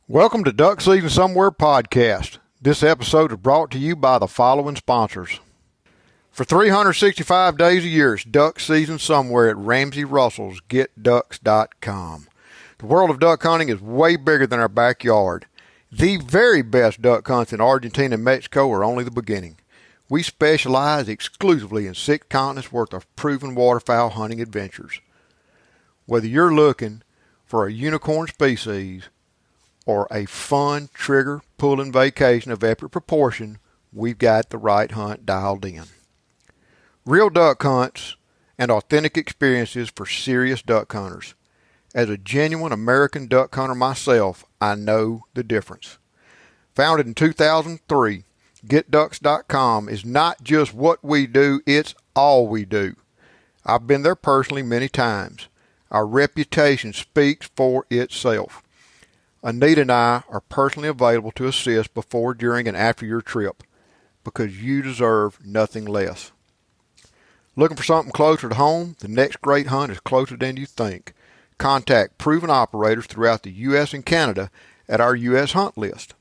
Welcome to Duck Season Somewhere podcast. This episode is brought to you by the following sponsors. For 365 days a year, it's duck season somewhere at Ramsey Russell's GetDucks.com. The world of duck hunting is way bigger than our backyard. The very best duck hunts in Argentina and Mexico are only the beginning. We specialize exclusively in 6 continents worth of proven waterfowl hunting adventures. Whether you're looking for a unicorn species or a fun trigger pulling vacation of epic proportion, we've got the right hunt dialed in. Real duck hunts and authentic experiences for serious duck hunters. As a genuine American duck hunter myself, I know the difference. Founded in 2003, GetDucks.com is not just what we do, it's all we do. I've been there personally many times. Our reputation speaks for itself. Anita and I are personally available to assist before, during, and after your trip because you deserve nothing less. Looking for something closer to home? The next great hunt is closer than you think. Contact proven operators throughout the U.S. and Canada at our U.S. hunt list.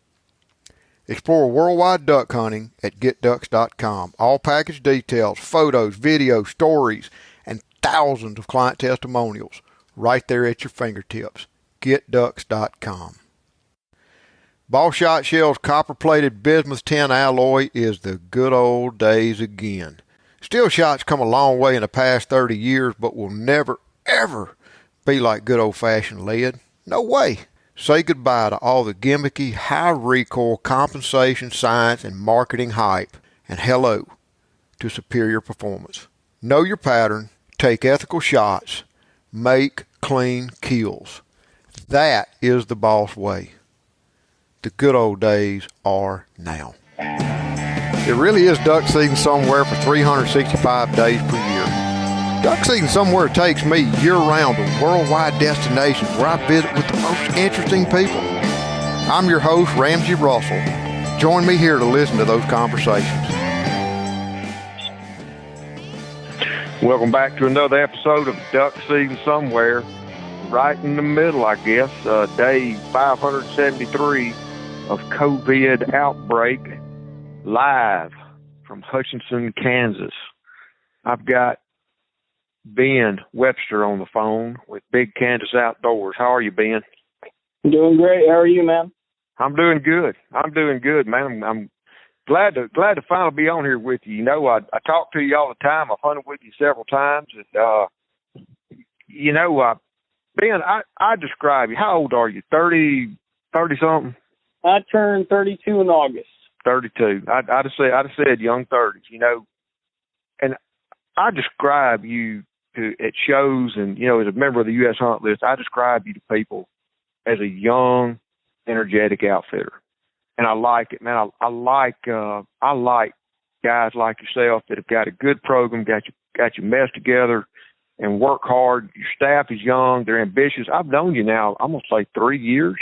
Explore worldwide duck hunting at GetDucks.com. All package details, photos, videos, stories, and thousands of client testimonials right there at your fingertips. GetDucks.com. Ball Shot Shell's copper-plated bismuth tin alloy is the good old days again. Steel shots come a long way in the past 30 years, but will never, ever be like good old-fashioned lead. No way. Say goodbye to all the gimmicky, high recoil, compensation, science, and marketing hype, and hello to superior performance. Know your pattern, take ethical shots, make clean kills. That is the boss way. The good old days are now. It really is duck season somewhere for 365 days per year. Duck season somewhere takes me year-round to worldwide destinations where I visit with the most interesting people. I'm your host, Ramsey Russell. Join me here to listen to those conversations. Welcome back to another episode of Duck Season Somewhere. Right in the middle, I guess, day 573 of COVID outbreak, live from Hutchinson, Kansas. I've got Ben Webster on the phone with Big Kansas Outdoors. How are you, Ben? I'm doing great. How are you, man? I'm doing good. Man. I'm glad to finally be on here with you. You know, I talk to you all the time. I've hunted with you several times, and Ben, I describe you. How old are you? 30 something? I turned 32 in August. 32. I'd have said young 30s, you know. And I describe you at shows and, you know, as a member of the U.S. Hunt List, I describe you to people as a young, energetic outfitter. And I like it, man. I like guys like yourself that have got a good program, got your mess together, and work hard. Your staff is young. They're ambitious. I've known you now, I'm going to say 3 years,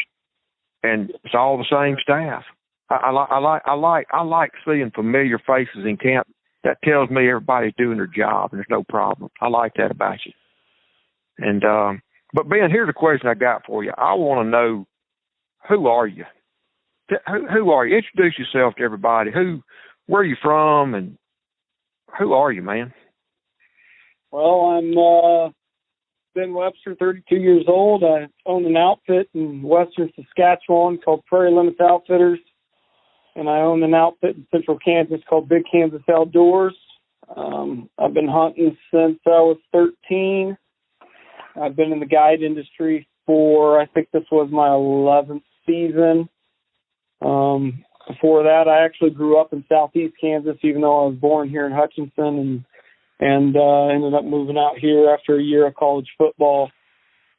and it's all the same staff. I like seeing familiar faces in camp. That tells me everybody's doing their job and there's no problem. I like that about you. And but Ben, here's a question I got for you. I want to know, who are you? Who are you? Introduce yourself to everybody. Where are you from, and who are you, man? Well, I'm Ben Webster, 32 years old. I own an outfit in western Saskatchewan called Prairie Limits Outfitters, and I own an outfit in central Kansas called Big Kansas Outdoors. I've been hunting since I was 13. I've been in the guide industry for, I think this was my 11th season. Before that, I actually grew up in southeast Kansas, even though I was born here in Hutchinson, and ended up moving out here after a year of college football,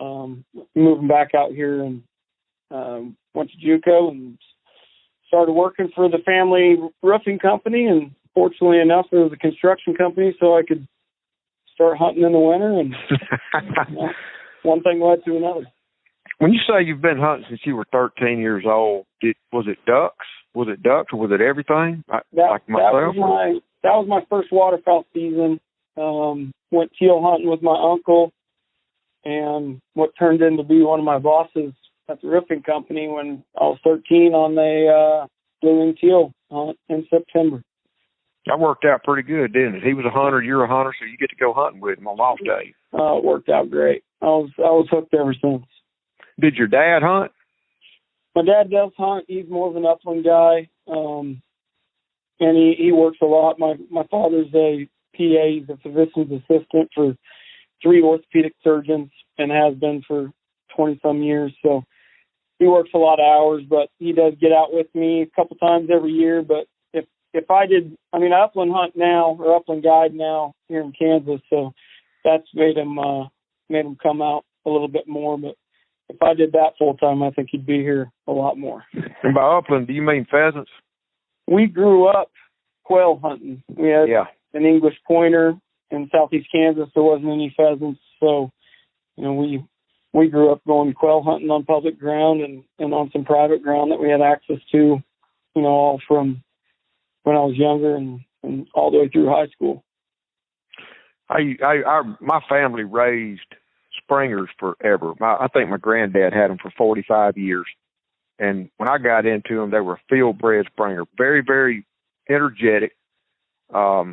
moving back out here, and went to JUCO and started working for the family roofing company. And fortunately enough, it was a construction company, so I could start hunting in the winter, and one thing led to another. When you say you've been hunting since you were 13 years old, was it ducks? Was it ducks, or was it everything? Like myself? That was my first waterfowl season. Went teal hunting with my uncle, and what turned into be one of my boss's at the roofing company when I was 13 on a blue-winged teal hunt in September. That worked out pretty good, didn't it? He was a hunter, you're a hunter, so you get to go hunting with him on off days. It worked out great. I was hooked ever since. Did your dad hunt? My dad does hunt. He's more of an upland guy, and he works a lot. My father's a PA, he's a physician's assistant for 3 orthopedic surgeons and has been for 20-some years. So he works a lot of hours, but he does get out with me a couple times every year. But if I did, I upland hunt now, or upland guide now here in Kansas, so that's made him come out a little bit more. But if I did that full time, I think he'd be here a lot more. And by upland, do you mean pheasants? We grew up quail hunting. We had an English pointer in southeast Kansas. There wasn't any pheasants, so we grew up going quail hunting on public ground and on some private ground that we had access to. All from when I was younger and all the way through high school. My family raised springers forever. I think my granddad had them for 45 years. And when I got into them, they were a field-bred springer. Very, very energetic. I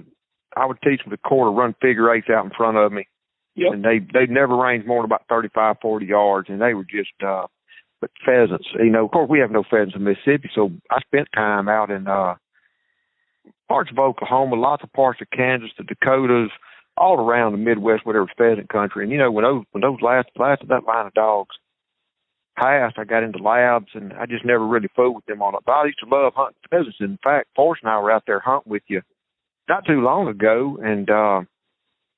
would teach them the quarter run figure eights out in front of me. Yep. And they'd never range more than about 35, 40 yards. And they were just, but pheasants, of course we have no pheasants in Mississippi. So I spent time out in, parts of Oklahoma, lots of parts of Kansas, the Dakotas, all around the Midwest, whatever pheasant country. And when those last of that line of dogs passed, I got into labs, and I just never really fooled with them on it. But I used to love hunting pheasants. In fact, Forrest and I were out there hunting with you not too long ago, and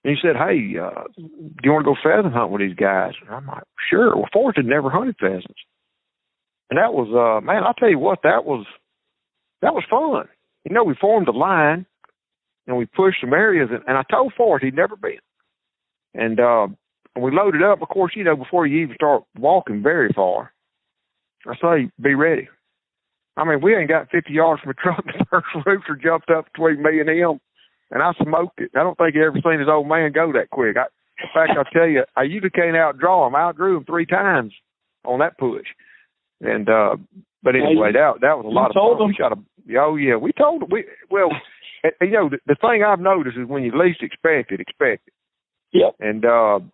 he said, "Hey, do you want to go pheasant hunting with these guys?" And I'm like, "Sure." Well, Forrest had never hunted pheasants, and that was man, I'll tell you what, that was fun. We formed a line, and we pushed some areas, and I told Forrest he'd never been. And we loaded up, of course, before you even start walking very far, I say, be ready. We ain't got 50 yards from a truck. The first rooster jumped up between me and him, and I smoked it. I don't think he ever seen his old man go that quick. In fact, I'll tell you, I usually can't outdraw him. I outdrew him 3 times on that push. And but anyway, that was a lot of fun. We shot we told him. The thing I've noticed is when you least expect it. Yep. And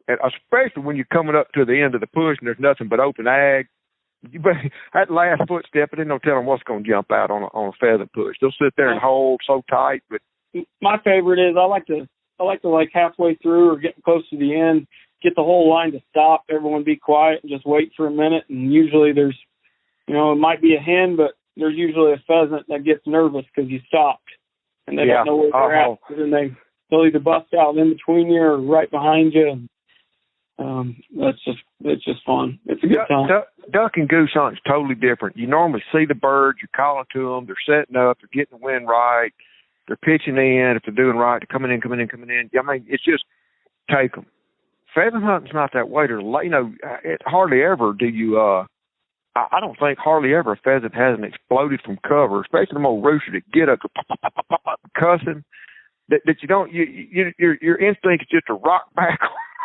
especially when you're coming up to the end of the push and there's nothing but open ag. That last footstep, and then don't tell them what's going to jump out on a pheasant push. They'll sit there and hold so tight. But my favorite is I like to like halfway through or getting close to the end, get the whole line to stop. Everyone be quiet and just wait for a minute. And usually there's, it might be a hen, but there's usually a pheasant that gets nervous because you stopped and they don't know where they're at. So then they'll either bust out in between you or right behind you. And, it's just fun. It's a good time. Duck and goose hunting's totally different. You normally see the birds, you're calling to them, they're setting up, they're getting the wind right, they're pitching in. If they're doing right, they're coming in. It's just take them. Pheasant hunting's not that way. Hardly ever do you. I don't think hardly ever a pheasant hasn't exploded from cover, especially them old roosters that get up cussing. That you don't. Your instinct is just to rock back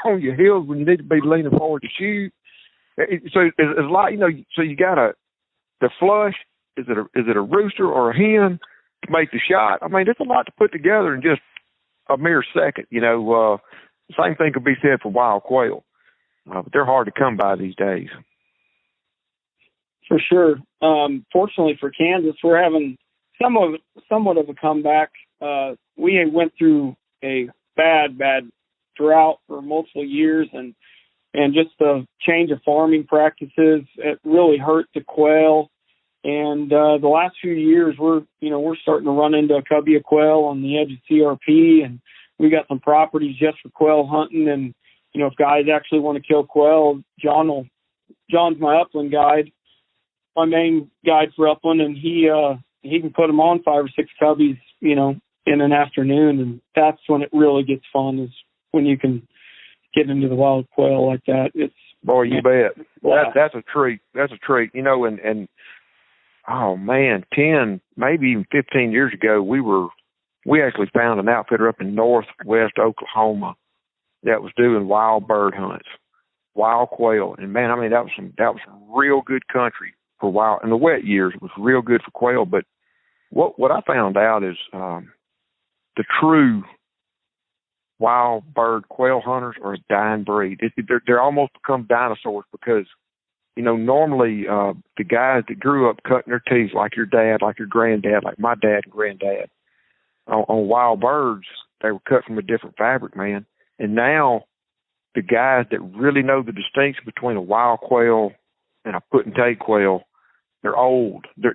on your heels when you need to be leaning forward to shoot. So it's like So you got the flush. Is it a rooster or a hen to make the shot? It's a lot to put together in just a mere second. The same thing could be said for wild quail, but they're hard to come by these days. For sure. Fortunately for Kansas, we're having somewhat of a comeback. We went through a bad drought for multiple years, and just the change of farming practices, it really hurt the quail. And the last few years, we're starting to run into a covey of quail on the edge of CRP, and we got some properties just for quail hunting. And if guys actually want to kill quail, John's my upland guide, my main guide for upland, and he can put them on 5 or 6 cubbies, in an afternoon, and that's when it really gets fun, is when you can get into the wild quail like that. Boy, you bet. That's a treat. That's a treat. And oh man, 10, maybe even 15 years ago, we actually found an outfitter up in northwest Oklahoma that was doing wild bird hunts. wild quail. And man, I mean, that was some real good country for wild. In the wet years, it was real good for quail. But what I found out is the true wild bird quail hunters are a dying breed. They're almost become dinosaurs because, normally the guys that grew up cutting their teeth like your dad, like your granddad, like my dad and granddad, on wild birds, they were cut from a different fabric, man. And now the guys that really know the distinction between a wild quail and a put and take quail, they're old. They're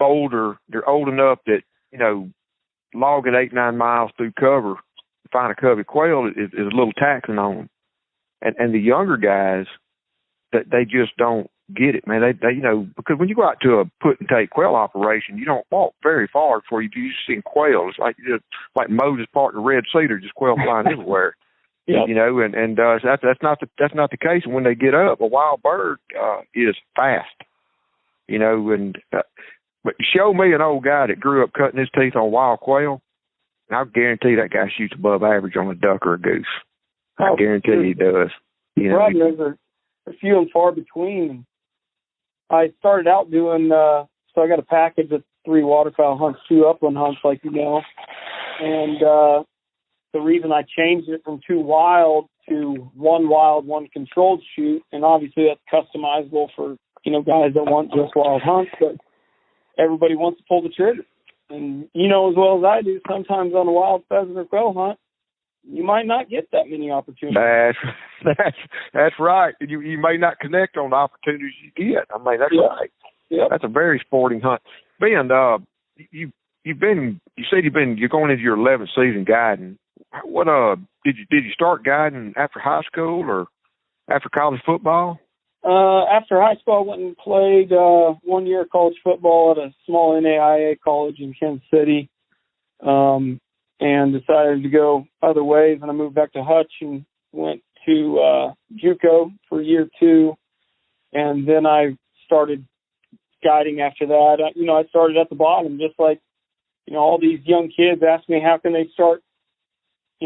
older. They're old enough that, logging 8-9 miles through cover to find a covey quail is a little taxing on them. And the younger guys, that they just don't get it, man. They because when you go out to a put and take quail operation, you don't walk very far before you see quail. It's like Moses parting the Red Sea, there's just quail flying everywhere. Yep. That's not the case. And when they get up, a wild bird is fast. But show me an old guy that grew up cutting his teeth on wild quail, and I'll guarantee that guy shoots above average on a duck or a goose. I guarantee he does. Right, those are few and far between. I started out doing, so I got a package of 3 waterfowl hunts, 2 upland hunts, like you know. And the reason I changed it from 2 wild to 1 wild, 1 controlled shoot, and obviously that's customizable for, guys that want just wild hunts, but everybody wants to pull the trigger. And as well as I do, sometimes on a wild pheasant or quail hunt, you might not get that many opportunities. That's right. You may not connect on the opportunities you get. I mean, that's right. Yep. That's a very sporting hunt. Ben, you're going into your 11th season guiding. What did you start guiding after high school or after college football? After high school, I went and played 1 year of college football at a small NAIA college in Kansas City. And decided to go other ways, and I moved back to Hutch and went to JUCO for year 2, and then I started guiding after that. I started at the bottom, just like all these young kids ask me how can they start,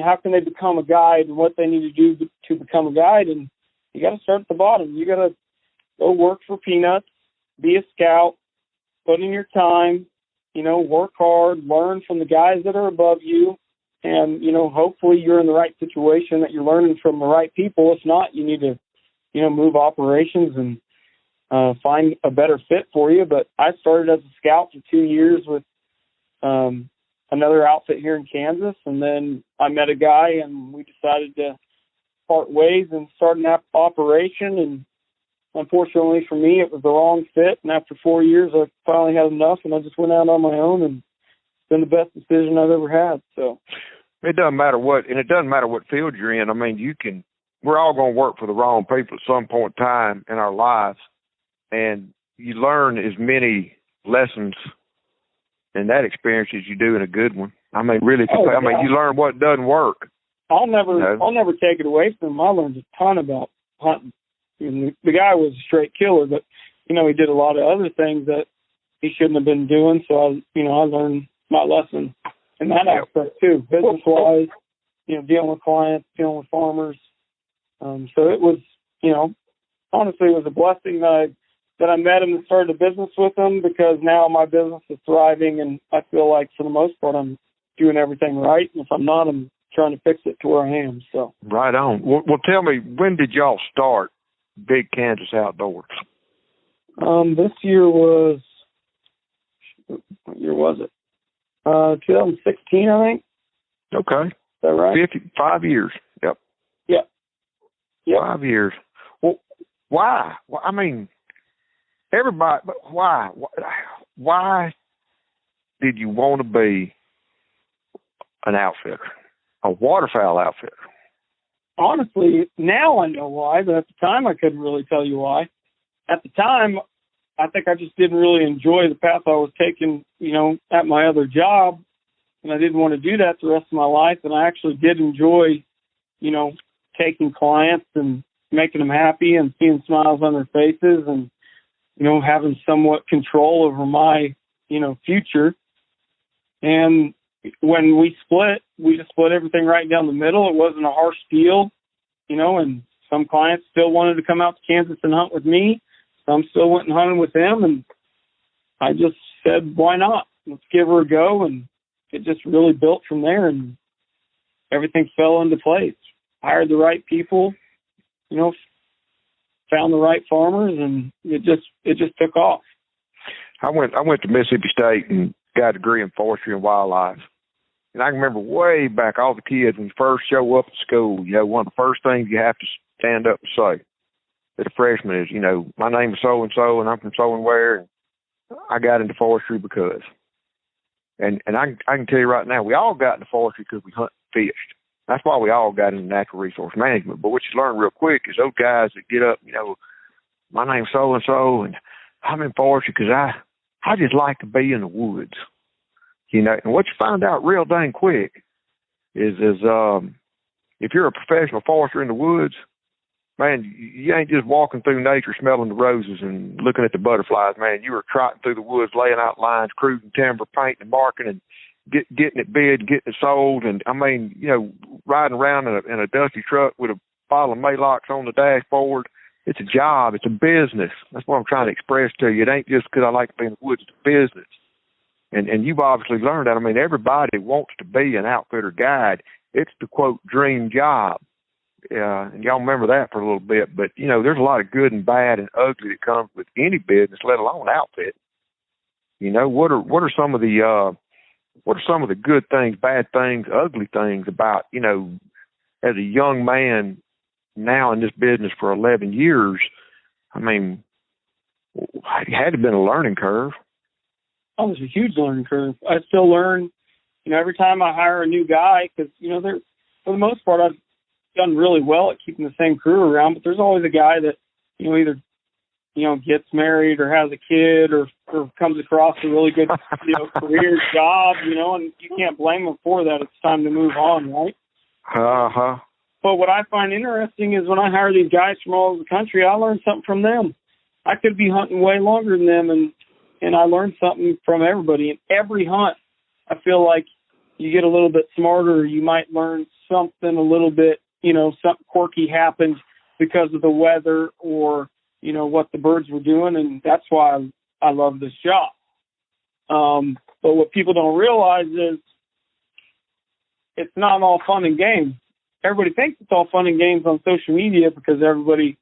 how can they become a guide and what they need to do to become a guide, and you got to start at the bottom. You got to go work for peanuts, be a scout, put in your time. Work hard, learn from the guys that are above you, and, hopefully you're in the right situation, that you're learning from the right people. If not, you need to, move operations and find a better fit for you. But I started as a scout for 2 years with another outfit here in Kansas, and then I met a guy, and we decided to part ways and start an operation, and unfortunately for me, it was the wrong fit, and after 4 years, I finally had enough, and I just went out on my own, and it's been the best decision I've ever had. So it doesn't matter what field you're in. I mean, we're all going to work for the wrong people at some point in time in our lives, and you learn as many lessons in that experience as you do in a good one. I mean, really, you learn what doesn't work. I'll never take it away from him. I learned a ton about hunting. The guy was a straight killer, but, he did a lot of other things that he shouldn't have been doing. So, I learned my lesson in that aspect too, business-wise, dealing with clients, dealing with farmers. So it was, honestly, it was a blessing that I met him and started a business with him, because now my business is thriving, and I feel like for the most part I'm doing everything right. And if I'm not, I'm trying to fix it to where I am. So right on. Well, tell me, when did y'all start Big Kansas Outdoors? This year was, what year was it? 2016, I think. Okay. Is that right? 5 years. Yep. Yep. 5 years. Well, why? Well, I mean, everybody, but why? Why did you want to be an outfitter, a waterfowl outfitter? Honestly, now I know why, but at the time I couldn't really tell you why. At the time, I think I just didn't really enjoy the path I was taking, at my other job, and I didn't want to do that the rest of my life. And I actually did enjoy, taking clients and making them happy and seeing smiles on their faces and, having somewhat control over my, future. And when we just split everything right down the middle. It wasn't a harsh deal. and some clients still wanted to come out to Kansas and hunt with me. Some still went and hunted with them, and I just said, why not? Let's give her a go, and it just really built from there, and everything fell into place. Hired the right people, found the right farmers, and it just took off. I went to Mississippi State and got a degree in forestry and wildlife. And I can remember way back, all the kids, when you first show up at school, one of the first things you have to stand up and say as a freshman is, my name is so-and-so, and I'm from so-and-where, and I got into forestry because. And I can tell you right now, we all got into forestry because we hunt and fished. That's why we all got into natural resource management. But what you learn real quick is those guys that get up, my name's so-and-so, and I'm in forestry because I just like to be in the woods. And what you find out real dang quick is if you're a professional forester in the woods, man, you ain't just walking through nature smelling the roses and looking at the butterflies, man. You were trotting through the woods, laying out lines, cruising timber, painting and marking, and getting it bid, getting it sold. And, riding around in a dusty truck with a bottle of Maalox on the dashboard. It's a job. It's a business. That's what I'm trying to express to you. It ain't just because I like to be in the woods. It's a business. And you've obviously learned that. Everybody wants to be an outfitter guide. It's the, quote, dream job. And y'all remember that for a little bit. But, there's a lot of good and bad and ugly that comes with any business, let alone outfit. What are some of the good things, bad things, ugly things about, as a young man now in this business for 11 years, it had to have been a learning curve. Oh, it was a huge learning curve. I still learn, every time I hire a new guy, because, for the most part, I've done really well at keeping the same crew around, but there's always a guy that, either, gets married or has a kid or comes across a really good, career job, and you can't blame them for that. It's time to move on, right? Uh-huh. But what I find interesting is when I hire these guys from all over the country, I learn something from them. I could be hunting way longer than them, and I learned something from everybody. In every hunt, I feel like you get a little bit smarter. You might learn something a little bit, something quirky happened because of the weather or, what the birds were doing, and that's why I love this job. But what people don't realize is it's not all fun and games. Everybody thinks it's all fun and games on social media because everybody,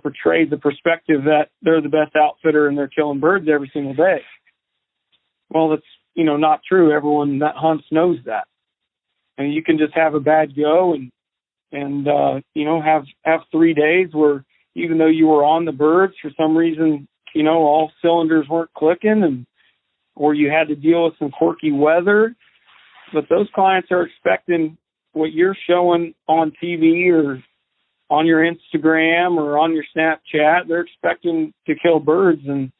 portrays the perspective that they're the best outfitter and they're killing birds every single day. Well, that's, not true. Everyone that hunts knows that. And you can just have a bad go and have 3 days where even though you were on the birds, for some reason, all cylinders weren't clicking or you had to deal with some quirky weather. But those clients are expecting what you're showing on TV or on your Instagram or on your Snapchat. They're expecting to kill birds. And,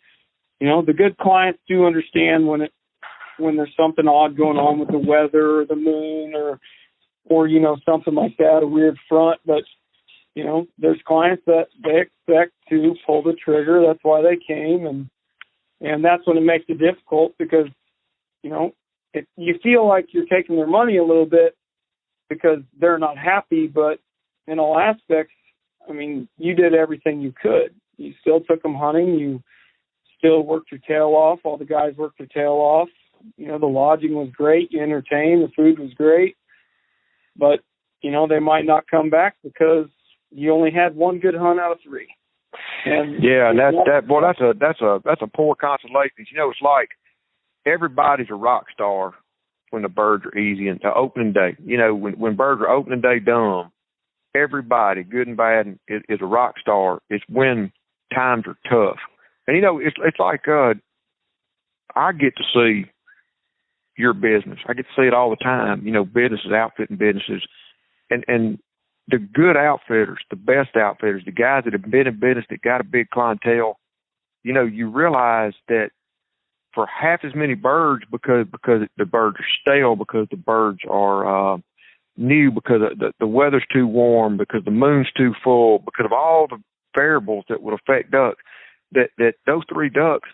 the good clients do understand when there's something odd going on with the weather or the moon or something like that, a weird front. But, there's clients that they expect to pull the trigger. That's why they came. And that's when it makes it difficult because, if you feel like you're taking their money a little bit because they're not happy, but in all aspects, you did everything you could. You still took them hunting. You still worked your tail off. All the guys worked their tail off. The lodging was great. You entertained. The food was great. But, they might not come back because you only had one good hunt out of 3. And yeah, and that's a poor consolation. It's like everybody's a rock star when the birds are easy and opening day. When birds are opening day dumb, everybody, good and bad, is a rock star. It's when times are tough. And it's like I get to see your business. I get to see it all the time. Businesses, outfitting businesses, and the good outfitters, the best outfitters, the guys that have been in business that got a big clientele. You realize that for half as many birds because the birds are stale, because the birds are new, because the weather's too warm, because the moon's too full, because of all the variables that would affect ducks, that those 3 ducks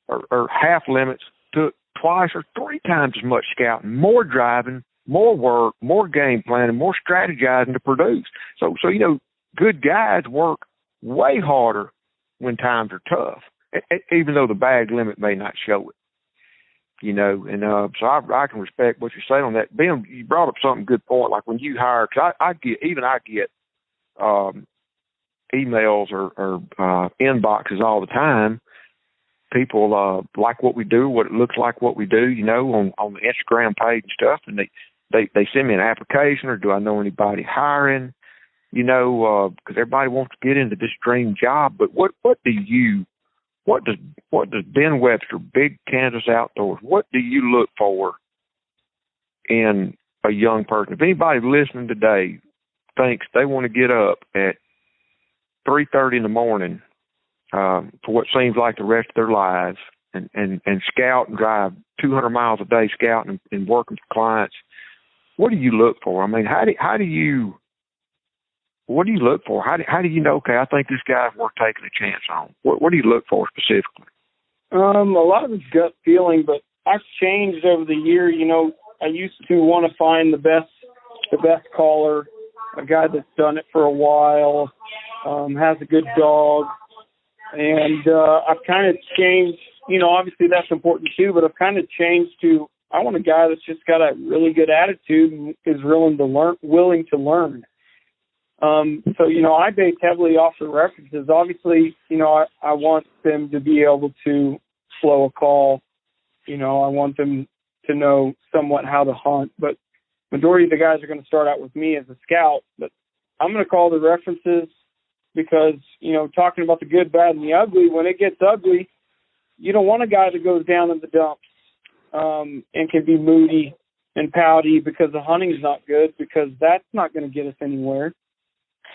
are half limits took twice or 3 times as much scouting, more driving, more work, more game planning, more strategizing to produce. So good guides work way harder when times are tough, even though the bag limit may not show it. So I can respect what you're saying on that. Ben, you brought up something good point. Like when you hire, cause I get emails or inboxes all the time. People like what we do, what it looks like, what we do, on the Instagram page and stuff, and they send me an application, or do I know anybody hiring? Because everybody wants to get into this dream job. But what does Ben Webster, Big Kansas Outdoors, what do you look for in a young person? If anybody listening today thinks they want to get up at 3:30 in the morning for what seems like the rest of their lives and scout and drive 200 miles a day scouting and working for clients, what do you look for? I mean, what do you look for? How do you know, okay, I think this guy's worth taking a chance on? What do you look for specifically? A lot of it's gut feeling, but I've changed over the year. I used to want to find the best caller, a guy that's done it for a while, has a good dog. And I've kind of changed, obviously that's important too, but I've kind of changed to, I want a guy that's just got a really good attitude and is willing to learn. So, I base heavily off the references. Obviously, I want them to be able to flow a call. I want them to know somewhat how to hunt, but majority of the guys are going to start out with me as a scout, but I'm going to call the references because, talking about the good, bad, and the ugly, when it gets ugly, you don't want a guy that goes down in the dumps and can be moody and pouty because the hunting's not good, because that's not going to get us anywhere.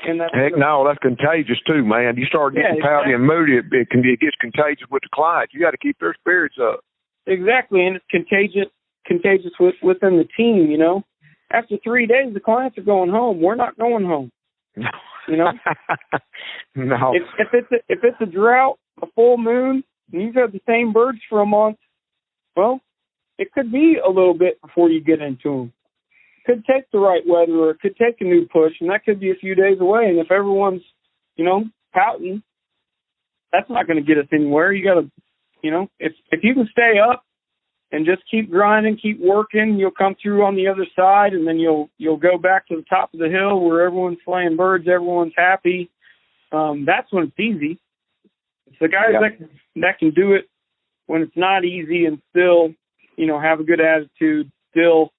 And heck no, that's contagious too, man. You start getting pouty and moody, it gets contagious with the clients. You got to keep their spirits up. Exactly, and it's contagious within the team. After 3 days, the clients are going home. We're not going home. No. If it's a drought, a full moon, and you've had the same birds for a month, well, it could be a little bit before you get into them. Could take the right weather, or it could take a new push, and that could be a few days away. And if everyone's, pouting, that's not going to get us anywhere. You got to, if you can stay up and just keep grinding, keep working, you'll come through on the other side, and then you'll go back to the top of the hill where everyone's flying birds, everyone's happy. That's when it's easy. It's the guys that can do it when it's not easy and still, have a good attitude, still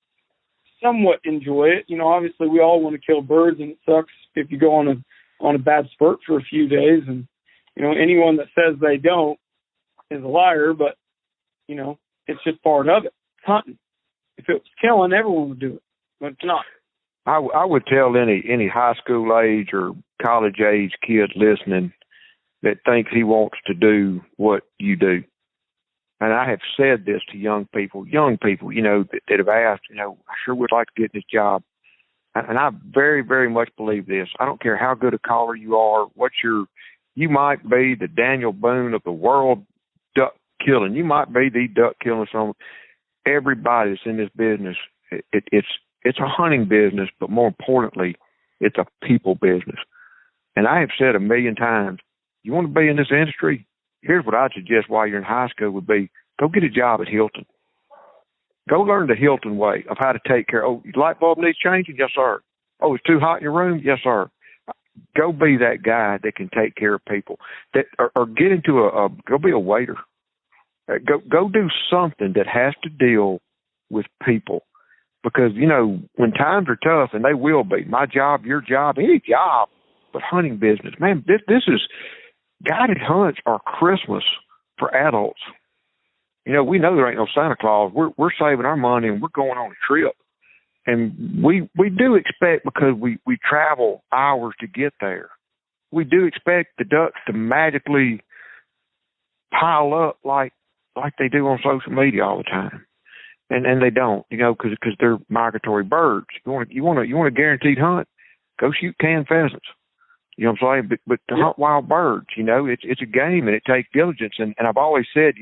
somewhat enjoy it. Obviously we all want to kill birds, and it sucks if you go on a bad spurt for a few days, and anyone that says they don't is a liar, but it's just part of it. It's hunting. If it was killing, everyone would do it, but it's not. I would tell any high school age or college age kid listening that thinks he wants to do what you do. And I have said this to young people, that have asked, I sure would like to get this job. And I very, very much believe this. I don't care how good a caller you are, you might be the Daniel Boone of the world duck killing. You might be the duck killing someone. Everybody that's in this business, it's a hunting business, but more importantly, it's a people business. And I have said 1,000,000 times, you want to be in this industry? Here's what I'd suggest while you're in high school would be, go get a job at Hilton. Go learn the Hilton way of how to take care. Oh, your light bulb needs changing? Yes, sir. Oh, it's too hot in your room? Yes, sir. Go be that guy that can take care of people. Or get into go be a waiter. Go do something that has to deal with people. Because, when times are tough, and they will be, my job, your job, any job, but hunting business, man, this is, guided hunts are Christmas for adults. We know there ain't no Santa Claus. We're saving our money and we're going on a trip. And we do expect, because we travel hours to get there, we do expect the ducks to magically pile up like they do on social media all the time. And they don't, because they're migratory birds. You want a guaranteed hunt? Go shoot canned pheasants. You know what I'm saying? But to hunt wild birds, it's a game, and it takes diligence. And I've always said,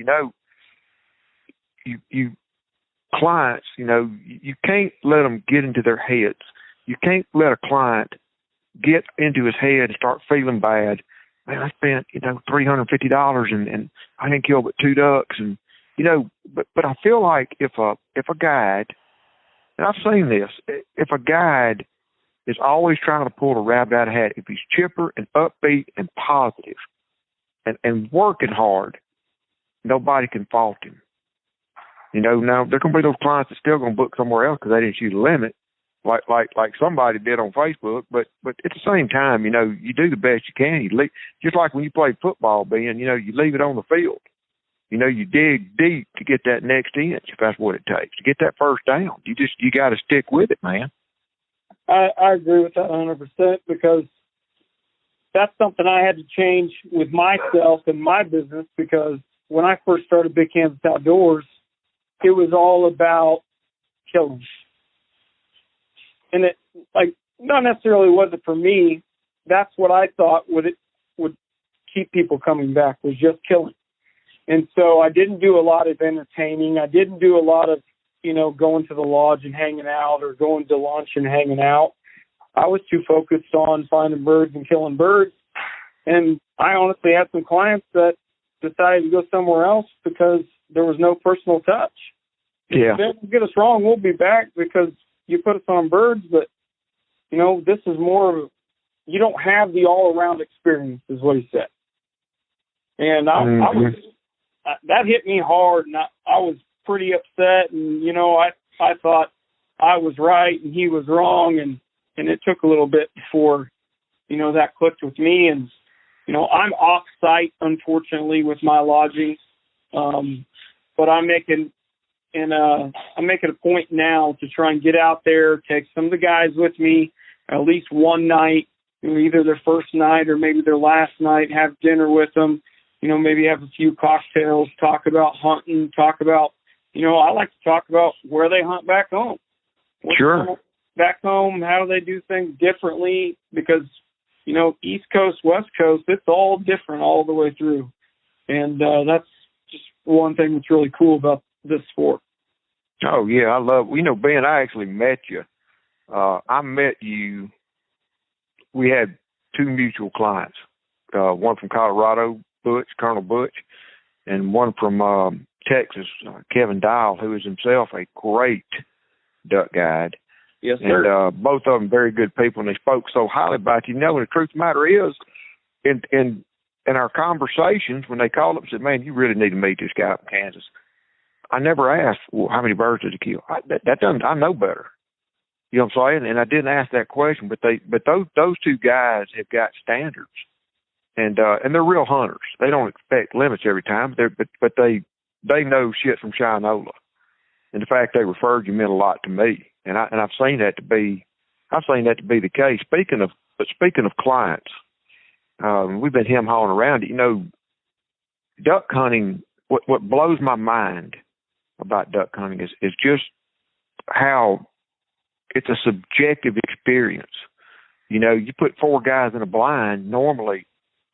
clients, you can't let them get into their heads. You can't let a client get into his head and start feeling bad. Man, I spent, $350 and I didn't kill but 2 ducks. And, but I feel like if a guide, and I've seen this, if a guide is always trying to pull a rabbit out of a hat, if he's chipper and upbeat and positive and working hard, nobody can fault him. Now there can be those clients that still going to book somewhere else because they didn't shoot a limit, like somebody did on Facebook. But at the same time, you do the best you can. Just like when you play football, Ben, you leave it on the field. You dig deep to get that next inch if that's what it takes to get that first down. You got to stick with it, man. I agree with that 100% because that's something I had to change with myself and my business, because when I first started Big Kansas Outdoors, it was all about killing. And it, not necessarily was it for me. That's what I thought would keep people coming back, was just killing. And so I didn't do a lot of entertaining. I didn't do a lot of, going to the lodge and hanging out or going to lunch and hanging out. I was too focused on finding birds and killing birds. And I honestly had some clients that decided to go somewhere else because there was no personal touch. Yeah. Don't get us wrong, we'll be back because you put us on birds, but, this is more of, you don't have the all-around experience, is what he said. And I was, that hit me hard, and I was pretty upset, and, I thought I was right and he was wrong, and it took a little bit before, that clicked with me. And, I'm off-site, unfortunately, with my lodging, but I'm making a point now to try and get out there, take some of the guys with me at least one night, either their first night or maybe their last night, have dinner with them, maybe have a few cocktails, talk about hunting, talk about, I like to talk about where they hunt back home. Sure. Back home, how do they do things differently? Because, East Coast, West Coast, it's all different all the way through. And that's just one thing that's really cool about this sport. Oh, yeah, I love, Ben, I actually met you. I met you, we had 2 mutual clients, one from Colorado, Colonel Butch, and one from Texas, Kevin Dial, who is himself a great duck guide. Yes, sir. And both of them very good people, and they spoke so highly about you. And the truth of the matter is, in our conversations, when they called up and said, man, you really need to meet this guy from Kansas, I never asked, well, how many birds did he kill? That doesn't, I know better. You know what I'm saying? And I didn't ask that question, but those 2 guys have got standards, and they're real hunters. They don't expect limits every time, but they know shit from Shinola, and the fact they referred you meant a lot to me, and I've seen that to be the case. Speaking of clients, we've been hawing around it. Duck hunting. What blows my mind about duck hunting is just how it's a subjective experience. You put 4 guys in a blind, normally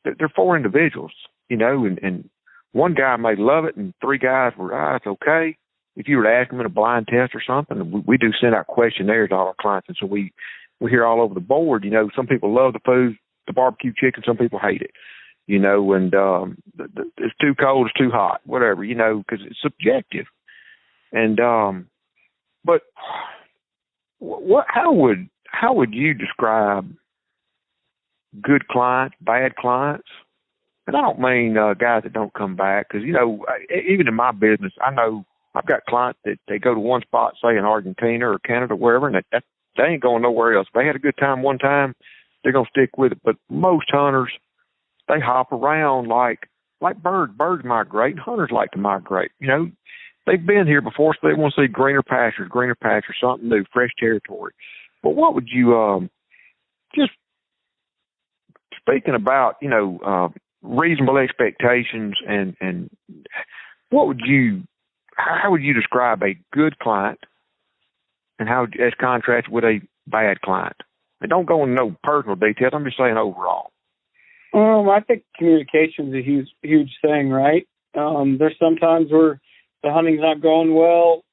they're 4 individuals, and one guy may love it and 3 guys were, it's okay. If you were to ask them in a blind test or something, we do send out questionnaires to all our clients. And so we hear all over the board, some people love the food, the barbecue chicken, some people hate it, and it's too cold, it's too hot, whatever, because it's subjective. And, but how would you describe good clients, bad clients? And I don't mean guys that don't come back, because even in my business, I know I've got clients that they go to one spot, say in Argentina or Canada, wherever, and they ain't going nowhere else. If they had a good time one time, they're gonna stick with it. But most hunters, they hop around like birds. Birds migrate, and hunters like to migrate. They've been here before, so they want to see greener pastures, something new, fresh territory. But what would you, just speaking about, reasonable expectations and how would you describe a good client and how, as contrasted with a bad client? And don't go into no personal details. I'm just saying overall. I think communication is a huge thing, right? There's sometimes where the hunting's not going well.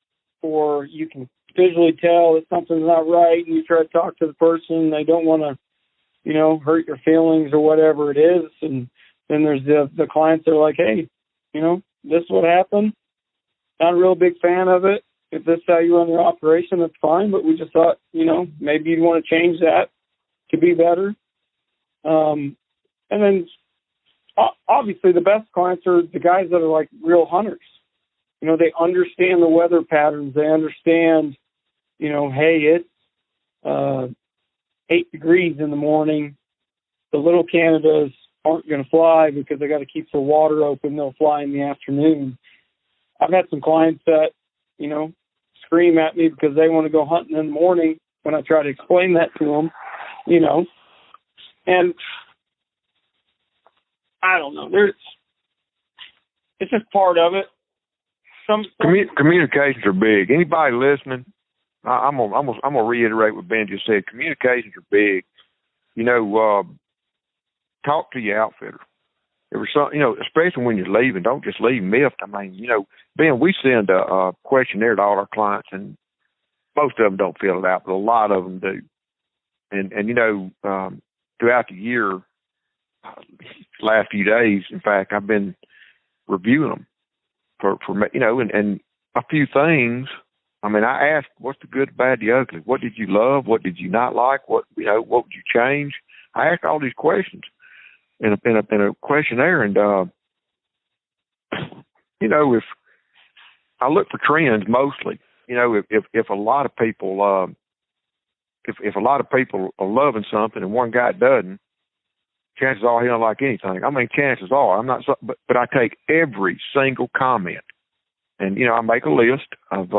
or you can visually tell that something's not right, and you try to talk to the person, they don't want to, hurt your feelings or whatever it is. And then there's the clients that are like, hey, this is what happened. Not a real big fan of it. If this is how you run your operation, that's fine. But we just thought, maybe you'd want to change that to be better. And then obviously the best clients are the guys that are like real hunters. They understand the weather patterns. They understand, hey, it's 8 degrees in the morning. The little Canadas aren't going to fly because they got to keep the water open. They'll fly in the afternoon. I've had some clients that, scream at me because they want to go hunting in the morning when I try to explain that to them, and I don't know. It's just part of it. Communications are big. Anybody listening, I'm gonna reiterate what Ben just said. Communications are big. Talk to your outfitter. There was some, especially when you're leaving, don't just leave miffed. I mean, Ben, we send a questionnaire to all our clients, and most of them don't fill it out, but a lot of them do. And throughout the year, last few days, in fact, I've been reviewing them for and a few things. I mean, I asked, what's the good, bad, the ugly? What did you love? What did you not like? What would you change? I asked all these questions in a questionnaire, and if I look for trends mostly, if a lot of people if a lot of people are loving something and one guy doesn't, chances are he don't like anything. I mean, chances are I'm not, but I take every single comment, and I make a list of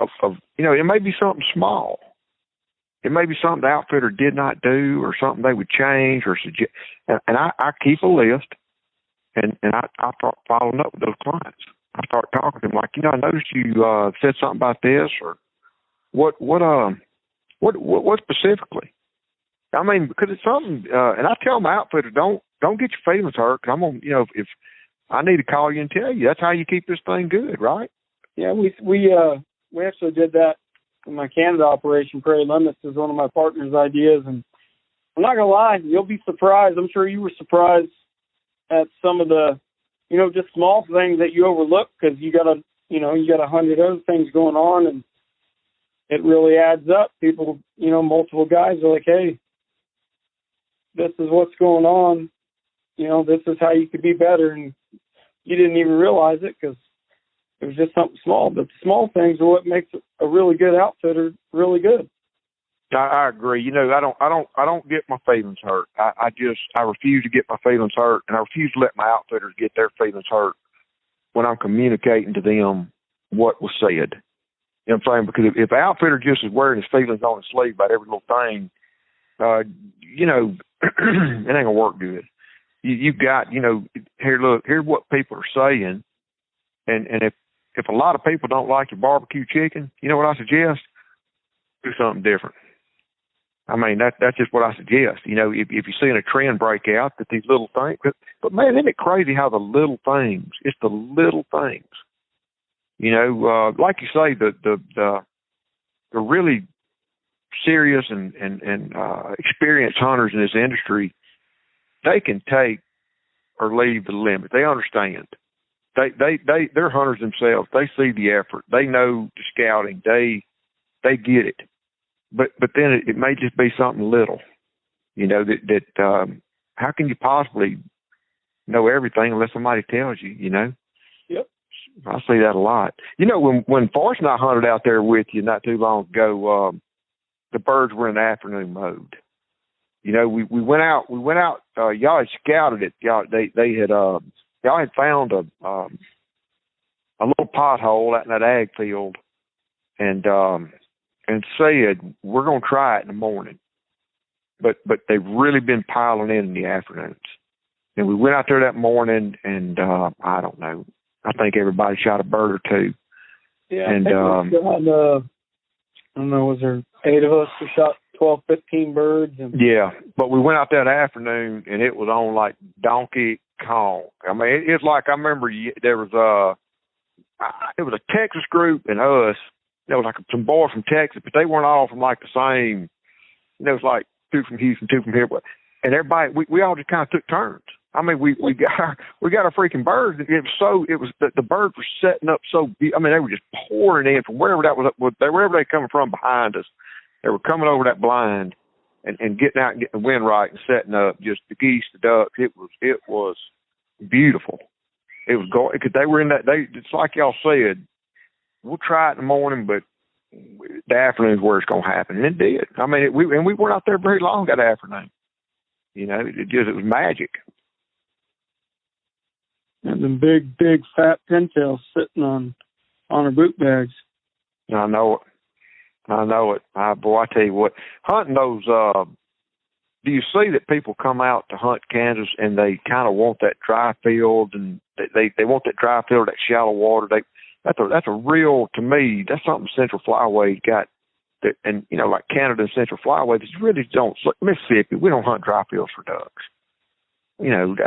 it may be something small. It may be something the outfitter did not do, or something they would change or suggest. And I keep a list, and I start following up with those clients. I start talking to them like, I noticed you said something about this, or what specifically. I mean, because it's something, and I tell my outfitter, don't get your feelings hurt. Cause I'm gonna, if I need to call you and tell you, that's how you keep this thing good, right? Yeah, we actually did that. My Canada operation, Prairie Limits, is one of my partner's ideas, and I'm not gonna lie, you'll be surprised. I'm sure you were surprised at some of the, just small things that you overlook because you got 100 other things going on, and it really adds up. People, multiple guys are like, hey, this is what's going on. This is how you could be better, and you didn't even realize it because it was just something small, but the small things are what makes a really good outfitter really good. I agree. I don't get my feelings hurt. I refuse to get my feelings hurt, and I refuse to let my outfitters get their feelings hurt when I'm communicating to them what was said. You know what I'm saying? Because if an outfitter just is wearing his feelings on his sleeve about every little thing, it ain't gonna work good. You've got, here's what people are saying, and if a lot of people don't like your barbecue chicken, you know what I suggest? Do something different. I mean, that's just what I suggest. If you're seeing a trend break out, that these little things, but man, isn't it crazy how the little things, it's the little things, like you say, the really serious and experienced hunters in this industry, they can take or leave the limit. They understand. They're hunters themselves. They see the effort. They know the scouting. They get it. But then it may just be something little, that how can you possibly know everything unless somebody tells you, Yep. I see that a lot. When Forrest and I hunted out there with you not too long ago, the birds were in afternoon mode. We went out, y'all had scouted it. Y'all had found a little pothole out in that ag field, and said, we're going to try it in the morning. But they've really been piling in the afternoons. And we went out there that morning, and I don't know. I think everybody shot a bird or two. Yeah, and I don't know, was there 8 of us who shot 12, 15 birds? Yeah, but we went out that afternoon, and it was on like Donkey Kong. I mean, it's like, I remember there was it was a Texas group and us. There was like some boys from Texas, but they weren't all from like the same. It was like two from Houston, two from here, and everybody we all just kind of took turns. I mean, we got our freaking birds. It was the birds were setting up so. I mean, they were just pouring in from wherever wherever they coming from behind us. They were coming over that blind and getting out and getting the wind right and setting up. Just the geese, the ducks. It was beautiful. It was going because they were in that. It's like y'all said. We'll try it in the morning, but the afternoon is where it's going to happen, and it did. I mean, we weren't out there very long that afternoon. You know, it was magic. And the big fat pintails sitting on our boot bags. I know it. Boy, I tell you what, hunting those. Do you see that people come out to hunt Kansas and they kind of want that dry field and they want that dry field, that shallow water? That's a real, to me, that's something Central Flyway got. That, and, you know, like Canada and Central Flyway, they really don't. Mississippi, we don't hunt dry fields for ducks. You know, is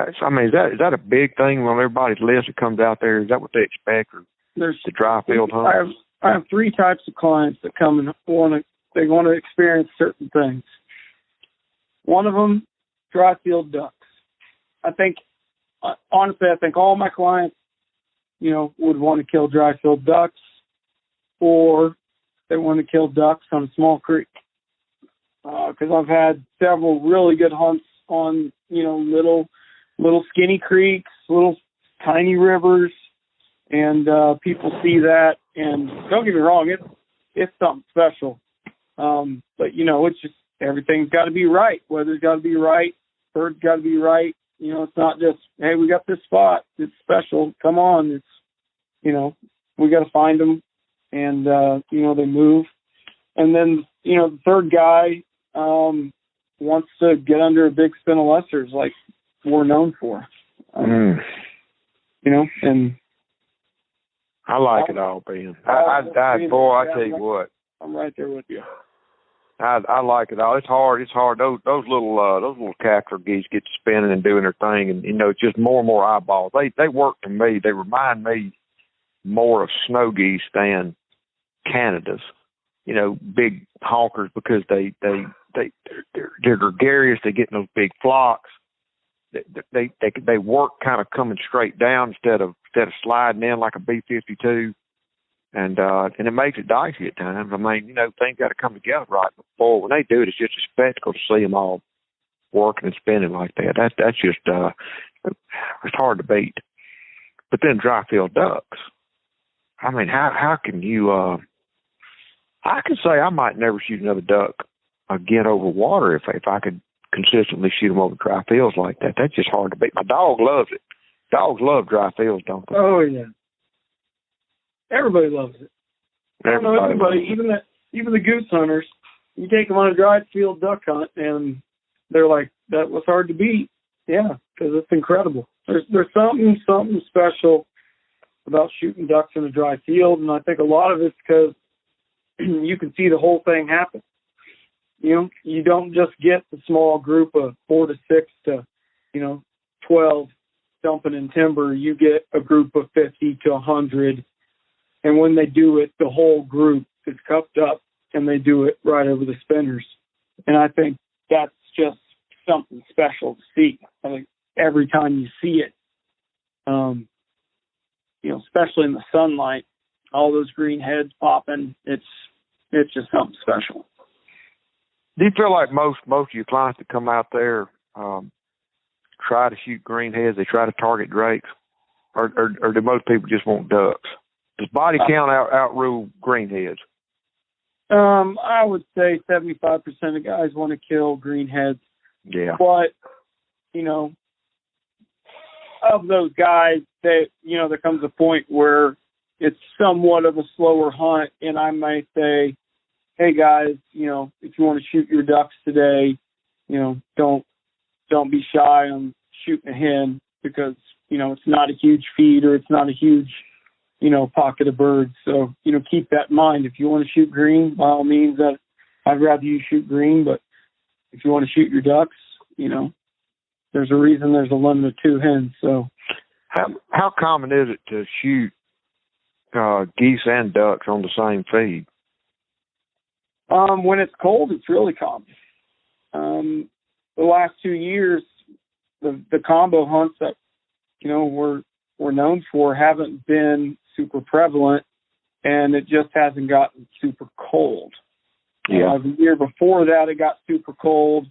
that a big thing on everybody's list that comes out there? Is that what they expect? Or there's the dry field hunt? I have three types of clients that come and want to experience certain things. One of them, dry field ducks. Honestly, I think all my clients, you know, would want to kill dry field ducks, or they want to kill ducks on a small creek. Because I've had several really good hunts on, you know, little skinny creeks, little tiny rivers, and people see that, and don't get me wrong, it's something special. But you know, it's just everything's got to be right. Weather's got to be right. Bird's got to be right. You know, it's not just, hey, we got this spot. It's special. Come on. It's, you know, we got to find them, and you know, they move. And then, you know, the third guy wants to get under a big spin of lessers like we're known for. You know, and I like it all, Ben. I tell you what. I'm right there with you. I like it all. It's hard. Those little cackler geese get to spinning and doing their thing, and you know, it's just more and more eyeballs. They work to me. They remind me more of snow geese than Canada's. You know, big honkers, because they're gregarious. They get in those big flocks. They work kind of coming straight down instead of sliding in like a B-52. And it makes it dicey at times. I mean, you know, things got to come together right before. When they do it, it's just a spectacle to see them all working and spinning like that. That's just it's hard to beat. But then dry field ducks. I mean, how can you? I can say I might never shoot another duck again over water if I could consistently shoot them over dry fields like that. That's just hard to beat. My dog loves it. Dogs love dry fields, don't they? Oh yeah. Everybody loves it. Everybody, even the goose hunters, you take them on a dry field duck hunt, and they're like, "That was hard to beat." Yeah, because it's incredible. There's something special about shooting ducks in a dry field, and I think a lot of it's because you can see the whole thing happen. You know, you don't just get the small group of 4 to 6 to, 12 dumping in timber. You get a group of 50 to 100. And when they do it, the whole group is cupped up, and they do it right over the spinners. And I think that's just something special to see. I think every time you see it, especially in the sunlight, all those green heads popping, it's just something special. Do you feel like most of your clients that come out there try to shoot green heads? They try to target drakes, or do most people just want ducks? Does body count outrule greenheads? I would say 75% of guys want to kill greenheads. Yeah. But, of those guys, there comes a point where it's somewhat of a slower hunt, and I might say, hey guys, if you want to shoot your ducks today, don't be shy on shooting a hen, because, it's not a huge feed, or it's not a huge pocket of birds. So, keep that in mind. If you want to shoot green, by all means, I'd rather you shoot green. But if you want to shoot your ducks, there's a reason there's a limit of 2 hens. So, how common is it to shoot geese and ducks on the same feed? When it's cold, it's really common. The last 2 years, the combo hunts that, we're known for haven't been super prevalent, and it just hasn't gotten super cold. Yeah. The year before that, it got super cold,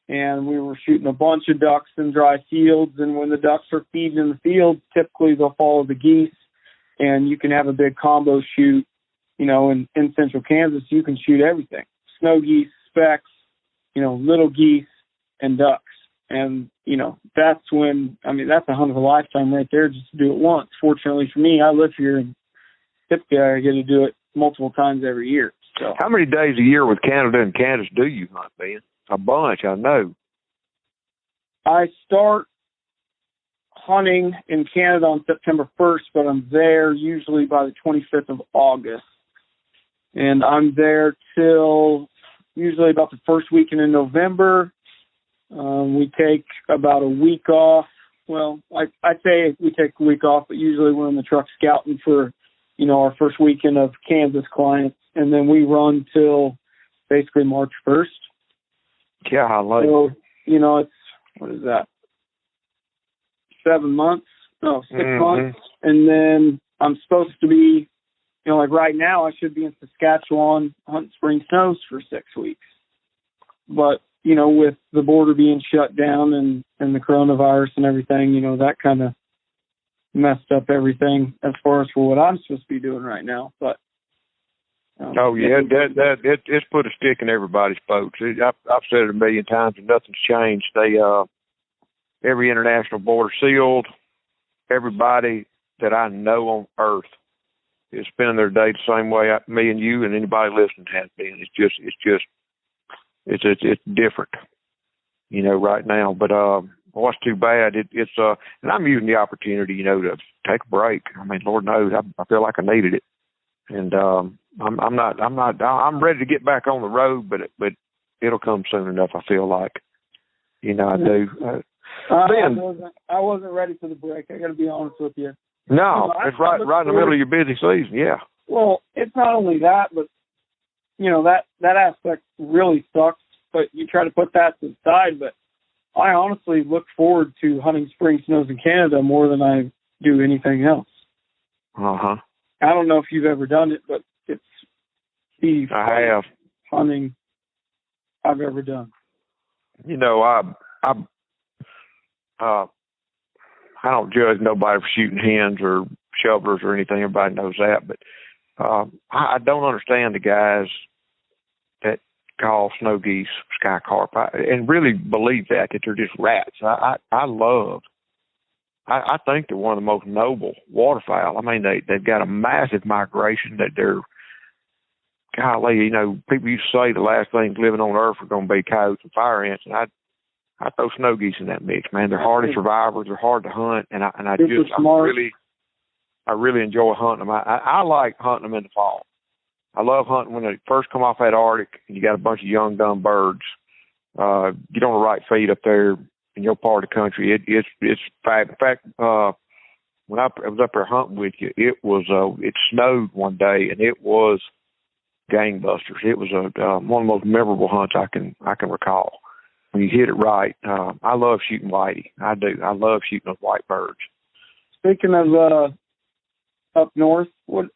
and we were shooting a bunch of ducks in dry fields, and when the ducks are feeding in the field, typically they'll follow the geese, and you can have a big combo shoot. In central Kansas, you can shoot everything. Snow geese, specks, little geese, and ducks. And, that's when, that's a hunt of a lifetime right there just to do it once. Fortunately for me, I live here, and typically I get to do it multiple times every year. So, how many days a year with Canada and Kansas do you hunt, Ben? A bunch, I know. I start hunting in Canada on September 1st, but I'm there usually by the 25th of August. And I'm there till usually about the first weekend in November. We take about a week off. Well, I'd say we take a week off, but usually we're in the truck scouting for, our first weekend of Kansas clients. And then we run till basically March 1st. Yeah, I like So, it's, what is that? 7 months? No, 6 months. And then I'm supposed to be, like right now I should be in Saskatchewan hunting spring snows for 6 weeks. But, with the border being shut down and the coronavirus and everything, that kind of messed up everything as far as for what I'm supposed to be doing right now. But it's put a stick in everybody's spokes. I've said it a million times, and nothing's changed. Every international border sealed. Everybody that I know on Earth is spending their day the same way me and you and anybody listening has been. It's different, right now. But what's too bad? And I'm using the opportunity, to take a break. Lord knows, I feel like I needed it, and I'm ready to get back on the road, but it'll come soon enough. I feel like, I do. I wasn't ready for the break. I got to be honest with you. No, it's right in the middle of your busy season. Yeah. Well, it's not only that, but that aspect really sucks. But you try to put that to the side. But I honestly look forward to hunting spring snows in Canada more than I do anything else. I don't know if you've ever done it, but it's the I have hunting I've ever done. I don't judge nobody for shooting hens or shovelers or anything. Everybody knows that. But I don't understand the guys that call snow geese sky carp and really believe that they're just rats. I think they're one of the most noble waterfowl. They've got a massive migration that they're, golly, people used to say the last things living on Earth are going to be coyotes and fire ants, and I throw snow geese in that mix, man. They're hardy survivors. They're hard to hunt, and I really enjoy hunting them. I like hunting them in the fall. I love hunting when they first come off that Arctic, and you got a bunch of young, dumb birds. Get on the right feed up there in your part of the country. In fact, when I was up there hunting with you, it snowed one day, and it was gangbusters. It was one of the most memorable hunts I can recall. When you hit it right, I love shooting whitey. I do. I love shooting those white birds. Speaking of up north, what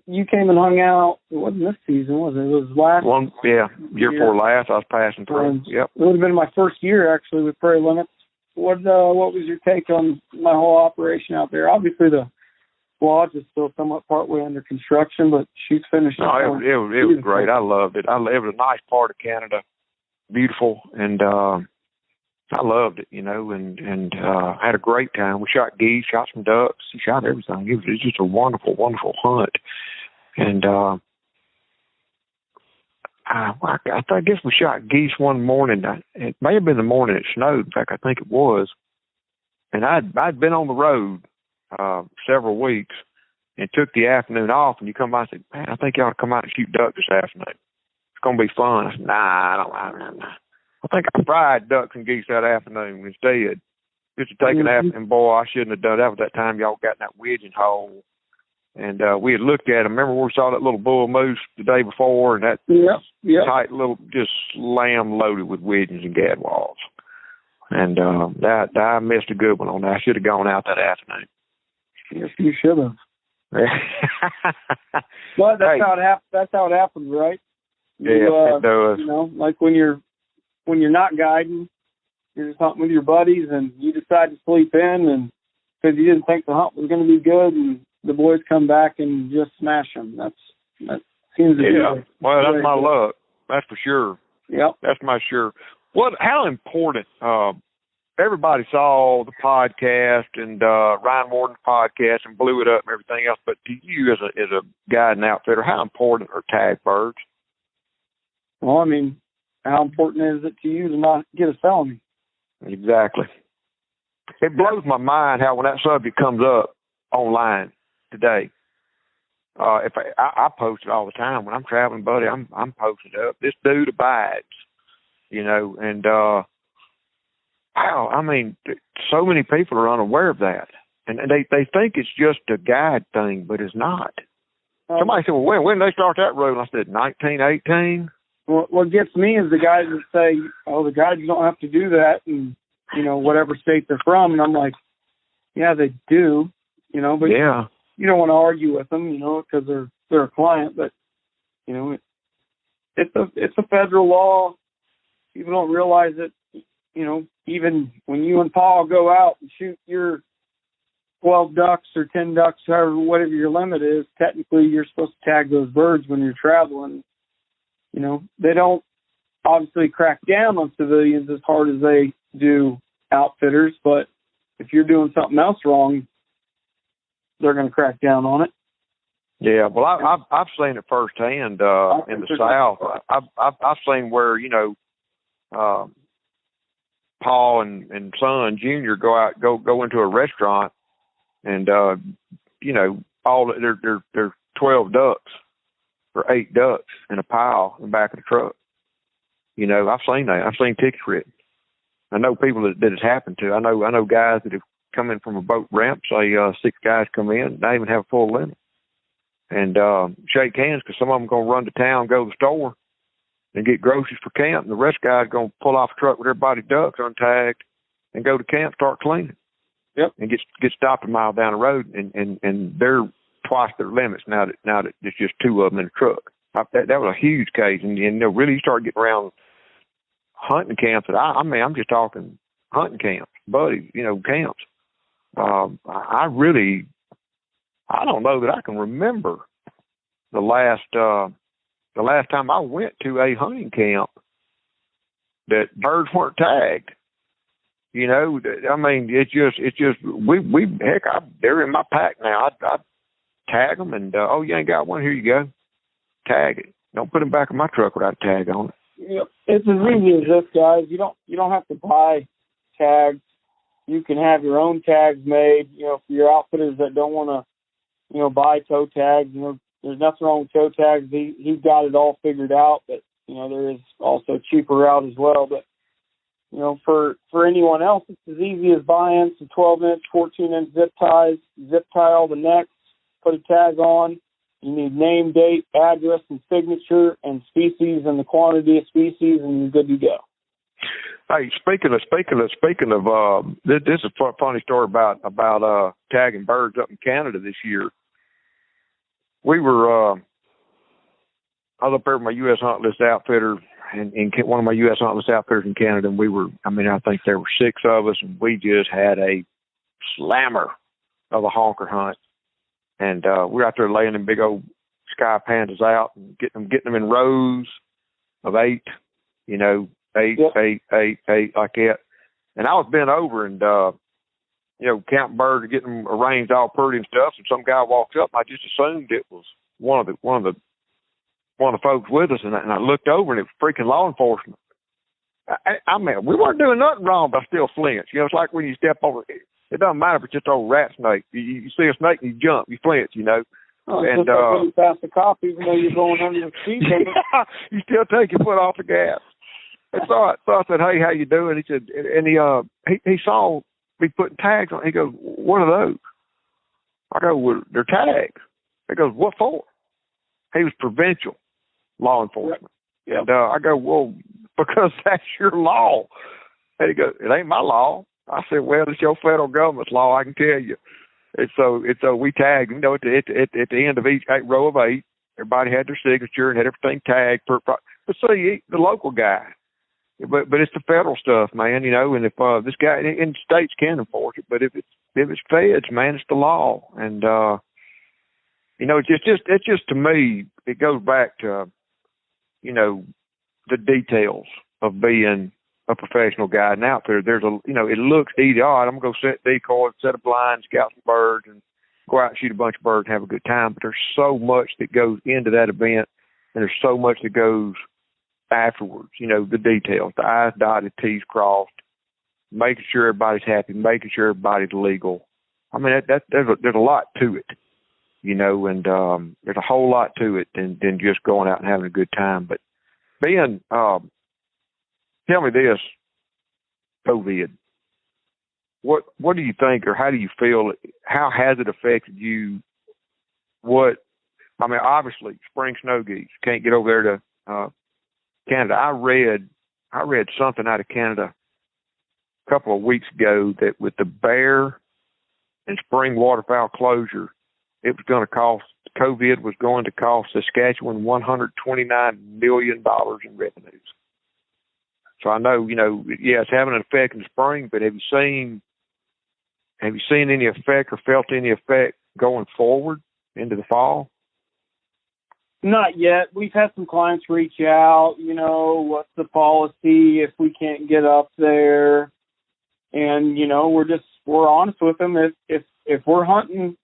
you came and hung out? It wasn't this season, was it? It was last one. Yeah, year before last. I was passing through. Yep. It would have been my first year actually with Prairie Limits. What was your take on my whole operation out there? Obviously the lodge is still somewhat partway under construction, but she's finished. No, it was great. I loved it. It was a nice part of Canada, beautiful, and I loved it, and had a great time. We shot geese, shot some ducks, shot everything. It was just a wonderful, wonderful hunt. And I guess we shot geese one morning. It may have been the morning it snowed. In fact, I think it was. And I'd been on the road several weeks and took the afternoon off. And you come by and said, "Man, I think you ought to come out and shoot ducks this afternoon. It's going to be fun." I said, "Nah, I think I fried ducks and geese that afternoon instead. Just to take an afternoon, boy, I shouldn't have done that. At that time, y'all got in that wedging hole And we had looked at them. Remember we saw that little bull moose the day before, and that tight little, just slam loaded with widgeons and gadwalls. And that I missed a good one on that. I should have gone out that afternoon. Yes, you should have. Well, that's how it happens. That's how it happens, right? Yeah, it does. You know, like when you're not guiding, you're just hunting with your buddies, and you decide to sleep in, and because you didn't think the hunt was going to be good, and the boys come back and just smash them. That seems to be. Well, that's my luck. That's for sure. Yep. That's my sure. How important? Everybody saw the podcast and Ryan Morton's podcast and blew it up and everything else. But to you, as a guide and outfitter, how important are tag birds? Well, I mean, how important is it to you to not get a felony? Exactly. It blows my mind how when that subject comes up online today, if I post it all the time when I'm traveling, buddy, I'm posting it up. This dude abides, you know, and wow, I mean, so many people are unaware of that, and they think it's just a guide thing, but it's not. Somebody said, "Well, when did they start that rule?" And I said, 1918. What gets me is the guys that say, "Oh, the guys don't have to do that," and you know, whatever state they're from, and I'm like, "Yeah, they do," you know, but yeah. You don't want to argue with them, you know, because they're a client, but you know, it's a federal law. People don't realize it. You know, even when you and Paul go out and shoot your 12 ducks or 10 ducks, however, whatever your limit is, technically you're supposed to tag those birds when you're traveling. You know, they don't obviously crack down on civilians as hard as they do outfitters, but if you're doing something else wrong, they're going to crack down on it. Yeah, well, I've seen it firsthand in the South. I've seen where, you know, Paul and son Junior go into a restaurant, and you know, all they're 12 ducks or 8 ducks in a pile in the back of the truck. You know, I've seen that. I've seen tickets written. I know people that it's happened to. I know guys that have come in from a boat ramp. Say 6 guys come in, they even have a full limit, and shake hands because some of them going to run to town, go to the store, and get groceries for camp, and the rest guys going to pull off a truck with everybody's ducks untagged and go to camp, start cleaning. Yep. And get stopped a mile down the road, and they're twice their limits now that there's just 2 of them in the truck. That was a huge case, and you know, really start getting around hunting camps. I mean, I'm just talking hunting camps, buddies, you know, camps. I don't know that I can remember the last time I went to a hunting camp that birds weren't tagged. You know, I mean, it's just they're in my pack now. I tag them, and oh, you ain't got one? Here you go. Tag it. Don't put them back in my truck without a tag on it. Yep. It's as easy as this, guys. You don't have to buy tags. You can have your own tags made. You know, for your outfitters that don't want to, you know, buy toe tags. You know, there's nothing wrong with toe tags. He's got it all figured out. But you know, there is also a cheaper route as well. But you know, for anyone else, it's as easy as buying some 12-inch, 14-inch zip ties. Zip tie all the necks. Put a tag on. You need name, date, address, and signature, and species, and the quantity of species, and you're good to go. Hey, speaking of, this is a funny story about tagging birds up in Canada this year. We were, I was up there with my U.S. Hunt List outfitter, and one of my U.S. Hunt List outfitters in Canada, and we were, I mean, I think there were 6 of us, and we just had a slammer of a honker hunt. And we were out there laying them big old sky pandas out and getting them in rows of 8, you know, 8, yep. 8, like that. And I was bent over and, you know, counting birds and getting them arranged all pretty and stuff. And some guy walks up, and I just assumed it was one of the folks with us. And I looked over, and it was freaking law enforcement. I mean, we weren't doing nothing wrong, but I still flinch. You know, it's like when you step over. It doesn't matter if it's just an old rat snake. You see a snake and you jump, you flinch, you know. Oh, and just past the cop, even though you're going under the speed limit. You still take your foot off the gas. And so I said, "Hey, how you doing?" He said, and he saw me putting tags on. He goes, "What are those?" I go, "Well, they're tags." He goes, what for? He was provincial law enforcement. Yep. And I go, well, because that's your law. And he goes, it ain't my law. I said, well, it's your federal government's law, I can tell you. And so we tagged, you know, at the end of each row of 8, everybody had their signature and had everything tagged. But see, the local guy. But it's the federal stuff, man, you know, and if this guy in the states can enforce it, but if it's feds, man, it's the law. And you know, it's just to me, it goes back to, you know, the details of being a professional guide and outfitter. There's a, you know, it looks easy. All right, I'm gonna go set decoys, set a blind, scout some birds, and go out and shoot a bunch of birds and have a good time. But there's so much that goes into that event, and there's so much that goes afterwards. You know, the details, the I's dotted, T's crossed, making sure everybody's happy, making sure everybody's legal. I mean, there's a lot to it, you know, and there's a whole lot to it than just going out and having a good time. But Ben, tell me this, COVID, what do you think, or how do you feel? How has it affected you? I mean, obviously, spring snow geese can't get over there to Canada. I read something out of Canada a couple of weeks ago that with the bear and spring waterfowl closure, it was going to cost, COVID was going to cost Saskatchewan $129 million in revenues. So I know, you know, yeah, it's having an effect in the spring, but have you seen any effect or felt any effect going forward into the fall? Not yet. We've had some clients reach out, you know, what's the policy if we can't get up there? And, you know, we're honest with them. If we're hunting,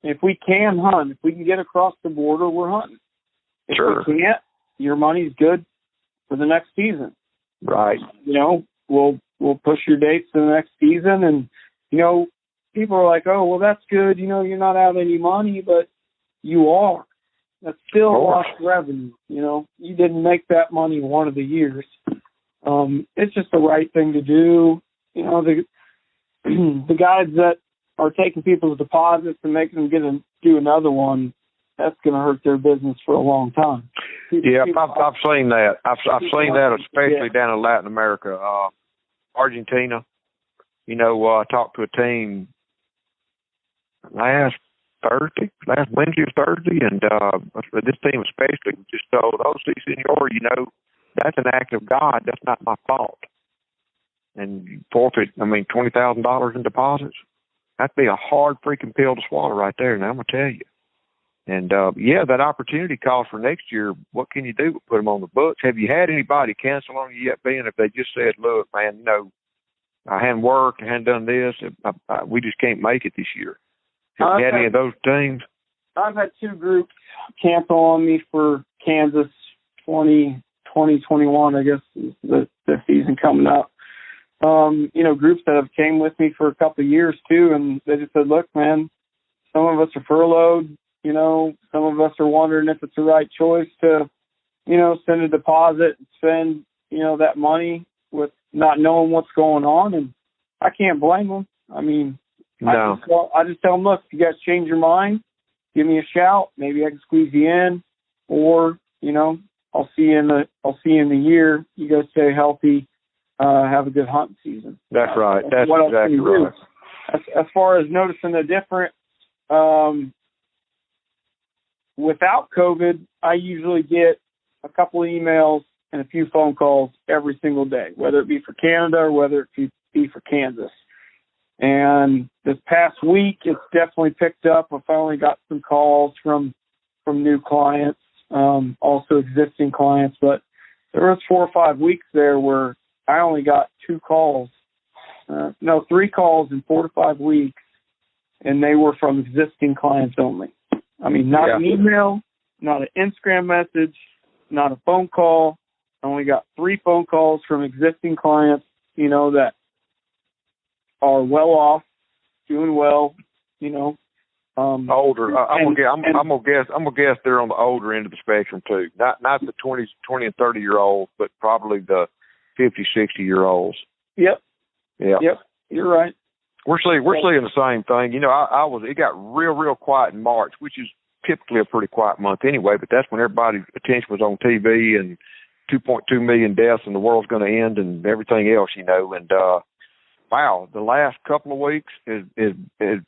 if we can hunt, if we can get across the border, we're hunting. If Sure. we can't, your money's good for the next season. Right. You know, we'll push your dates to the next season. And, you know, people are like, oh, well, that's good. You know, you're not out any money, but you are. That's still lost revenue. You know, you didn't make that money one of the years. It's just the right thing to do. You know, the guys that are taking people's deposits and making them do another one, that's going to hurt their business for a long time. Yeah, I've seen that. I've seen that, especially down in Latin America, Argentina. You know, I talked to a team last Wednesday or Thursday, and this team especially was just told, oh, see, senor, you know, that's an act of God. That's not my fault. And you forfeit, $20,000 in deposits. That'd be a hard freaking pill to swallow right there, and I'm going to tell you. And, yeah, that opportunity cost for next year, what can you do but put them on the books? Have you had anybody cancel on you yet, Ben, if they just said, look, man, you know, I hadn't worked, I hadn't done this, we just can't make it this year? Have you had any of those teams? I've had 2 groups cancel on me for Kansas 2021, I guess, is the season coming up. You know, groups that have came with me for a couple of years, too, and they just said, look, man, some of us are furloughed. You know, some of us are wondering if it's the right choice to, you know, send a deposit and spend, you know, that money with not knowing what's going on. And I can't blame them. I mean, no. I just tell them, look, if you guys change your mind, give me a shout. Maybe I can squeeze you in, or, you know, I'll see you in the year. You guys stay healthy, have a good hunting season. That's right. That's what exactly right. As far as noticing the difference, without COVID, I usually get a couple of emails and a few phone calls every single day, whether it be for Canada or whether it be for Kansas. And this past week, it's definitely picked up. I finally got some calls from new clients, also existing clients. But there was 4 or 5 weeks there where I only got 3 calls in 4 to 5 weeks, and they were from existing clients only. I mean, not an email, not an Instagram message, not a phone call. I only got 3 phone calls from existing clients, you know, that are well off, doing well, you know. Older. I'm gonna guess they're on the older end of the spectrum too. Not the 20 and 30-year-olds, but probably the 50, 60-year-olds. Yep. Yeah. Yep. You're right. We're seeing the same thing. You know, it got real quiet in March, which is typically a pretty quiet month anyway, but that's when everybody's attention was on TV and 2.2 million deaths and the world's going to end and everything else, you know. And wow, the last couple of weeks is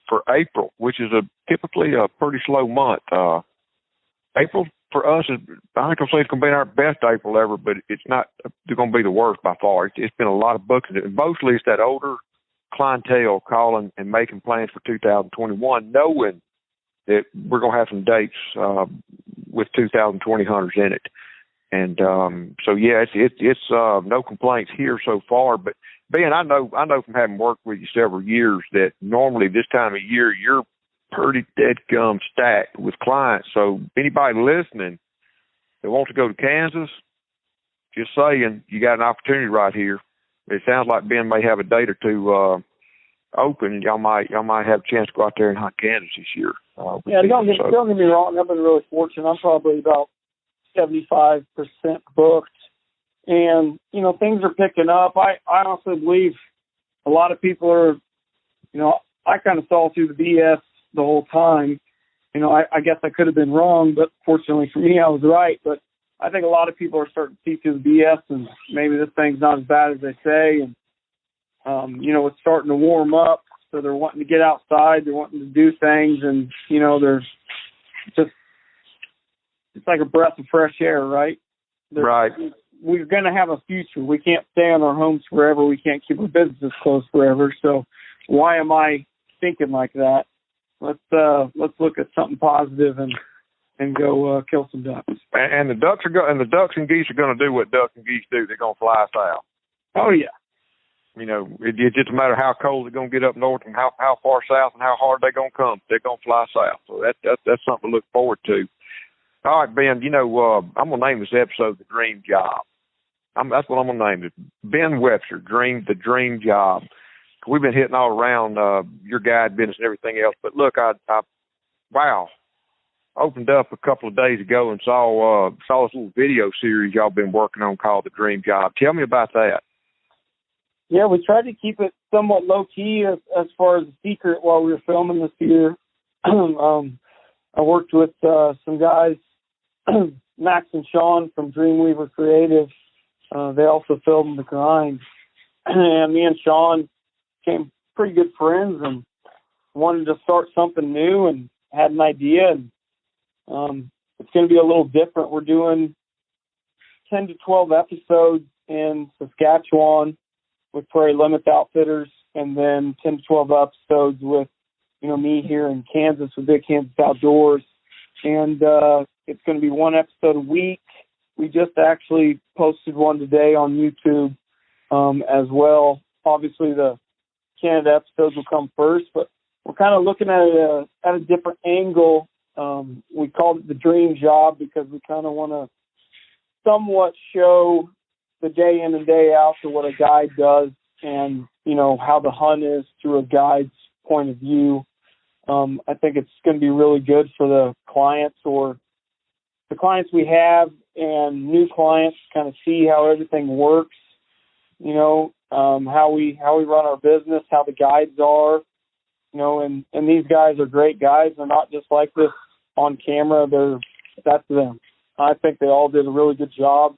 for April, which is typically a pretty slow month. April for us is, I think I'll say it's going to be our best April ever, but it's not going to be the worst by far. It's been a lot of bookings. Mostly it's that older clientele calling and making plans for 2021, knowing that we're going to have some dates with 2020 hunters in it. And so yeah, it's no complaints here so far. But Ben, I know from having worked with you several years that normally this time of year you're pretty dead gum stacked with clients. So anybody listening that wants to go to Kansas, just saying, you got an opportunity right here. It sounds like Ben may have a date or two open, and y'all might have a chance to go out there and hunt Kansas this year. Yeah, don't get me wrong. I've been really fortunate. I'm probably about 75% booked, and you know, things are picking up. I honestly believe a lot of people are, you know, I kind of saw through the BS the whole time. You know, I guess I could have been wrong, but fortunately for me, I was right. But I think a lot of people are starting to see through the BS, and maybe this thing's not as bad as they say. And you know, it's starting to warm up, so they're wanting to get outside, they're wanting to do things, and you know, there's just, it's like a breath of fresh air, right? Right. We're going to have a future. We can't stay in our homes forever. We can't keep our businesses closed forever. So why am I thinking like that? Let's look at something positive and go kill some ducks. And the ducks and geese are going to do what ducks and geese do. They're going to fly south. Oh yeah. You know, it just a matter how cold they're going to get up north and how far south and how hard they're going to come. They're going to fly south. So that's something to look forward to. All right, Ben, you know, I'm going to name this episode The Dream Job. That's what I'm going to name it. Ben Webster, The Dream Job. We've been hitting all around your guide business and everything else. But look, I opened up a couple of days ago and saw this little video series y'all been working on called The Dream Job. Tell me about that. Yeah, we tried to keep it somewhat low-key as far as a secret while we were filming this year. I worked with some guys, Max and Sean from Dreamweaver Creative. They also filmed The Grind. And me and Sean became pretty good friends and wanted to start something new and had an idea. And it's going to be a little different. We're doing 10 to 12 episodes in Saskatchewan with Prairie Limits Outfitters, and then 10 to 12 episodes with, you know, me here in Kansas with Big Kansas Outdoors. And it's going to be one episode a week. We just actually posted one today on YouTube as well. Obviously, the Canada episodes will come first, but we're kind of looking at a different angle. We called it The Dream Job because we kind of want to somewhat show the day in and day out to what a guide does and, you know, how the hunt is through a guide's point of view. I think it's going to be really good for the clients or the clients we have and new clients to kind of see how everything works, you know, how we run our business, how the guides are, you know, and these guys are great guys. They're not just like this on camera. That's them. I think they all did a really good job.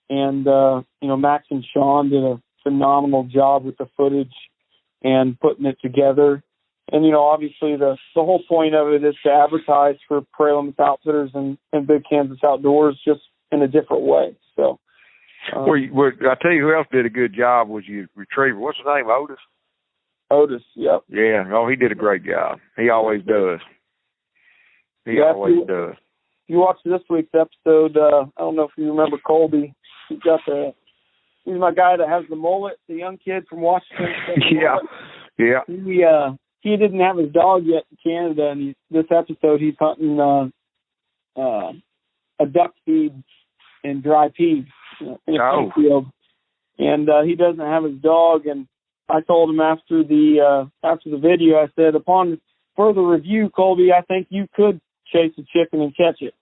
And, you know, Max and Sean did a phenomenal job with the footage and putting it together. And, you know, obviously the whole point of it is to advertise for Prairie Limits Outfitters and Big Kansas Outdoors just in a different way. So, I tell you who else did a good job was your retriever. What's his name, Otis? Otis, yep. Yeah, he did a great job. He always does. He always does. If you watch this week's episode, I don't know if you remember Colby. He's my guy that has the mullet, the young kid from Washington. Yeah. He didn't have his dog yet in Canada, and this episode he's hunting a duck feed in dry peas in a field, and he doesn't have his dog. And I told him after the video, I said, upon further review, Colby, I think you could chase a chicken and catch it.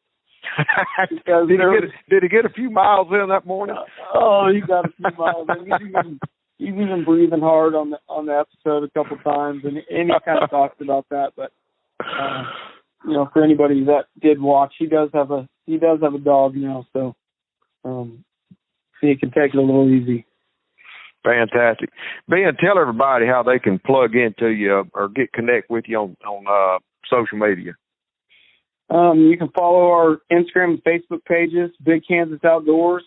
Did he get a few miles in that morning? Oh, he got a few miles in. He's even breathing hard on the episode a couple times, and he kind of talked about that. But for anybody that did watch, he does have a dog now, so he can take it a little easy. Fantastic. Ben, tell everybody how they can plug into you or connect with you on social media. You can follow our Instagram and Facebook pages, Big Kansas Outdoors,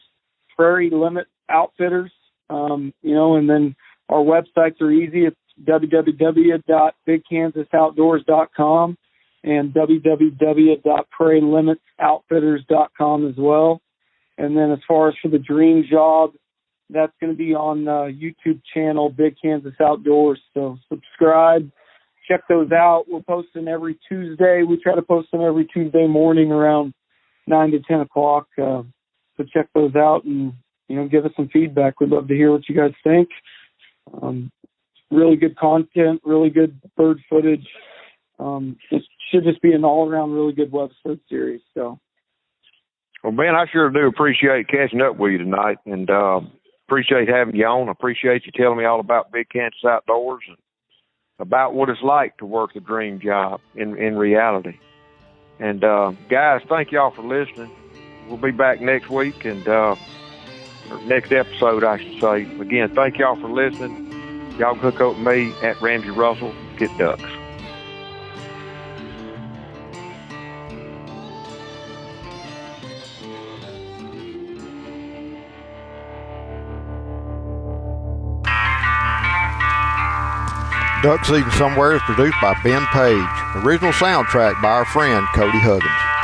Prairie Limit Outfitters, and then our websites are easy. It's www.bigkansasoutdoors.com and www.prairielimitsoutfitters.com as well. And then as far as for the dream job, that's going to be on YouTube channel, Big Kansas Outdoors. So subscribe, check those out. We're posting every Tuesday. We try to post them every Tuesday morning around 9 to 10 o'clock. So check those out and, give us some feedback. We'd love to hear what you guys think. Really good content, really good bird footage. It should just be an all-around really good website series. So, well, Ben, I sure do appreciate catching up with you tonight, and appreciate having you on. I appreciate you telling me all about Big Kansas Outdoors and about what it's like to work the dream job in reality. And guys, thank y'all for listening. We'll be back next week and or next episode, I should say. Again, thank y'all for listening. Y'all can hook up with me at Ramsey Russell. Get ducks. Duck Season Somewhere is produced by Ben Page. Original soundtrack by our friend Cody Huggins.